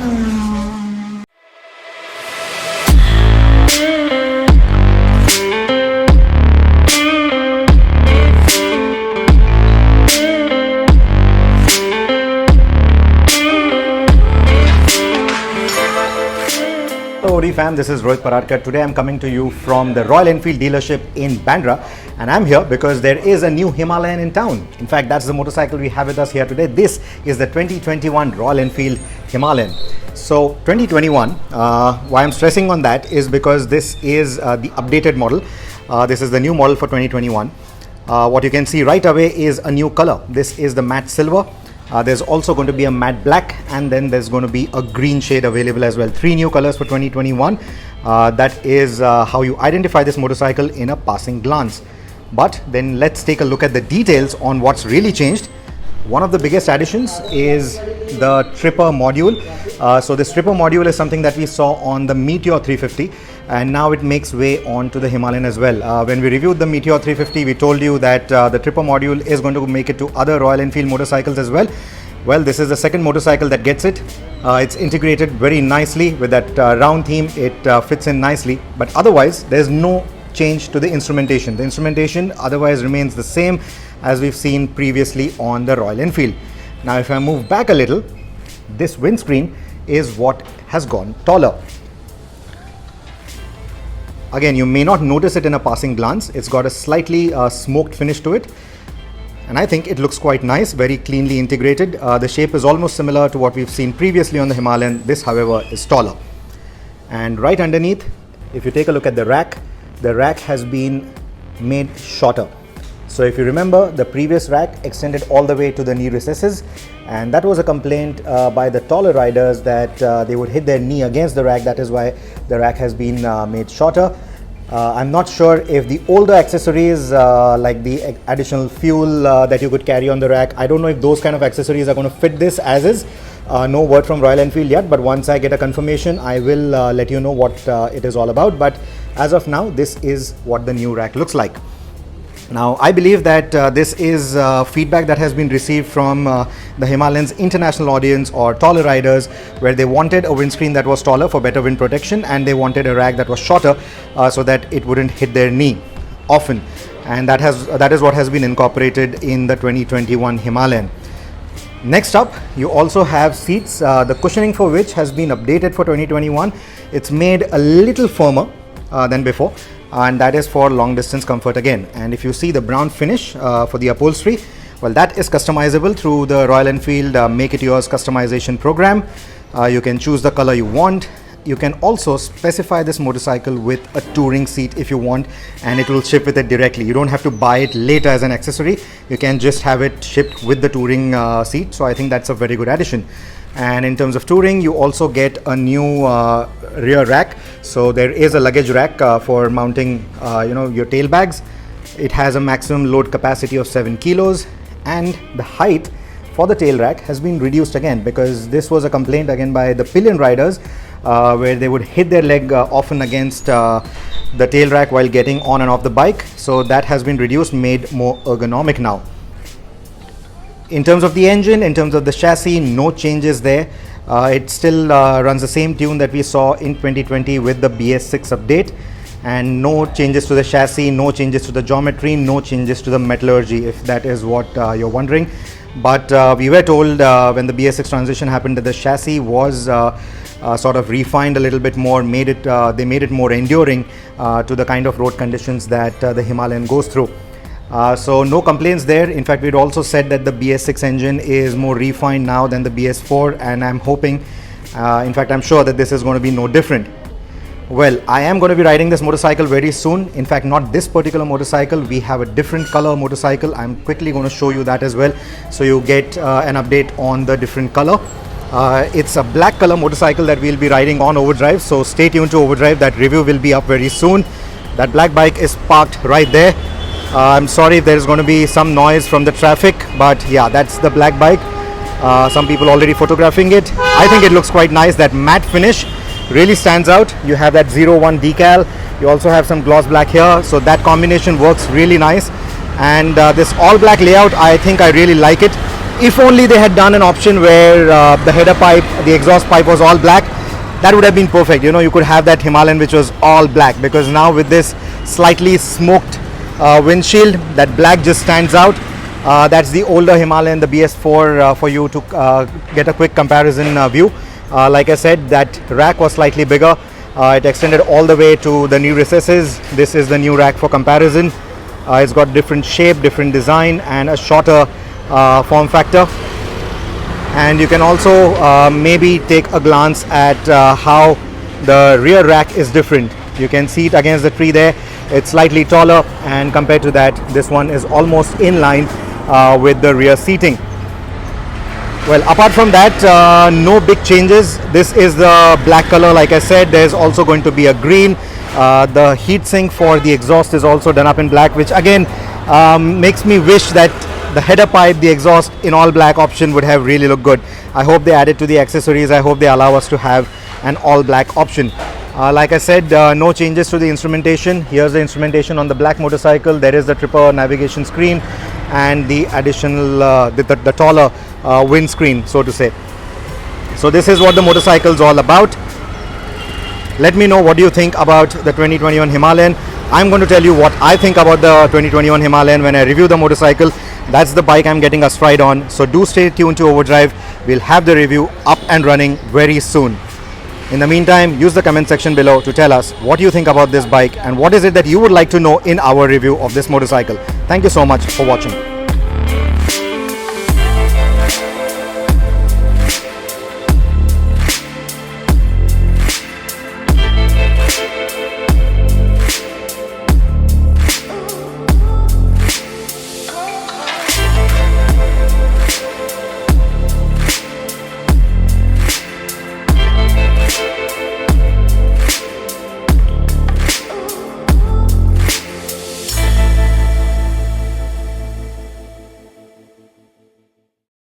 Hello fam, this is Rohit Paradkar. Today I'm coming to you from the Royal Enfield dealership in Bandra, and I'm here because there is a new Himalayan in town. In fact, that's the motorcycle we have with us here today. This is the 2021 Royal Enfield Himalayan. So 2021, why I'm stressing on that is because this is the updated model. This is the new model for 2021. What you can see right away is a new color. This is the matte silver. There's also going to be a matte black, and then there's going to be a green shade available as well. 3 new colors for 2021. That is how you identify this motorcycle in a passing glance. But then let's take a look at the details on what's really changed. One of the biggest additions is the tripper module. So this tripper module is something that we saw on the Meteor 350, and now it makes way onto the Himalayan as well. When we reviewed the Meteor 350, we told you that the tripper module is going to make it to other Royal Enfield motorcycles as well. Well, this is the second motorcycle that gets it. It's integrated very nicely with that round theme. It fits in nicely, but otherwise there's no change to the instrumentation. The instrumentation otherwise remains the same as we've seen previously on the Royal Enfield. Now if I move back a little, this windscreen is what has gone taller. Again, you may not notice it in a passing glance. It's got a slightly smoked finish to it, and I think it looks quite nice, very cleanly integrated. The shape is almost similar to what we've seen previously on the Himalayan. This, however, is taller. And right underneath, if you take a look at the rack has been made shorter. So if you remember, the previous rack extended all the way to the knee recesses, and that was a complaint by the taller riders that they would hit their knee against the rack. That is why the rack has been made shorter. I'm not sure if the older accessories like the additional fuel that you could carry on the rack, I don't know if those kind of accessories are going to fit this as is. No word from Royal Enfield yet, but once I get a confirmation, I will let you know what it is all about. But as of now, this is what the new rack looks like. Now, I believe that this is feedback that has been received from the Himalayan's international audience or taller riders, where they wanted a windscreen that was taller for better wind protection, and they wanted a rack that was shorter so that it wouldn't hit their knee often. And that is what has been incorporated in the 2021 Himalayan. Next up, you also have seats, the cushioning for which has been updated for 2021. It's made a little firmer than before, and that is for long distance comfort again. And if you see the brown finish for the upholstery, well, that is customizable through the Royal Enfield Make It Yours customization program. You can choose the color you want. You can also specify this motorcycle with a touring seat if you want, and it will ship with it directly. You don't have to buy it later as an accessory. You can just have it shipped with the touring seat. So I think that's a very good addition. And in terms of touring, you also get a new rear rack. So there is a luggage rack for mounting your tail bags. It has a maximum load capacity of 7 kilos, and the height for the tail rack has been reduced again, because this was a complaint again by the pillion riders where they would hit their leg often against the tail rack while getting on and off the bike. So that has been reduced, made more ergonomic now. In terms of the engine, in terms of the chassis, no changes there. It still runs the same tune that we saw in 2020 with the BS6 update, and no changes to the chassis, no changes to the geometry, no changes to the metallurgy, if that is what you're wondering. But we were told when the BS6 transition happened that the chassis was sort of refined a little bit more, they made it more enduring to the kind of road conditions that the Himalayan goes through. So no complaints there. In fact, we'd also said that the BS6 engine is more refined now than the BS4, and I'm hoping, in fact I'm sure that this is going to be no different. Well, I am going to be riding this motorcycle very soon. In fact, not this particular motorcycle, we have a different color motorcycle. I'm quickly going to show you that as well, so you get an update on the different color. It's a black color motorcycle that we'll be riding on Overdrive, so stay tuned to Overdrive. That review will be up very soon. That black bike is parked right there. I'm sorry if there's going to be some noise from the traffic, but yeah, that's the black bike. Some people already photographing it. I think it looks quite nice. That matte finish really stands out. You have that 01 decal. You also have some gloss black here, so that combination works really nice. And this all black layout, I think I really like it. If only they had done an option where the header pipe, the exhaust pipe was all black, that would have been perfect. You know, you could have that Himalayan which was all black, because now with this slightly smoked windshield, that black just stands out. That's the older Himalayan, the BS4, for you to get a quick comparison view. Like I said, that rack was slightly bigger. It extended all the way to the new recesses. This is the new rack for comparison. It's got different shape, different design, and a shorter form factor. And you can also maybe take a glance at how the rear rack is different. You can see it against the tree there. It's slightly taller, and compared to that, this one is almost in line with the rear seating. Well, apart from that, no big changes. This is the black color. Like I said, there's also going to be a green. The heat sink for the exhaust is also done up in black, which again makes me wish that the header pipe, the exhaust in all black option would have really looked good. I hope they add it to the accessories. I hope they allow us to have an all black option. Like I said, no changes to the instrumentation. Here's the instrumentation on the black motorcycle. There is the tripper navigation screen and the additional, the taller windscreen, so to say. So this is what the motorcycle is all about. Let me know what do you think about the 2021 Himalayan. I'm going to tell you what I think about the 2021 Himalayan when I review the motorcycle. That's the bike I'm getting a stride on. So do stay tuned to Overdrive. We'll have the review up and running very soon. In the meantime, use the comment section below to tell us what you think about this bike and what is it that you would like to know in our review of this motorcycle. Thank you so much for watching.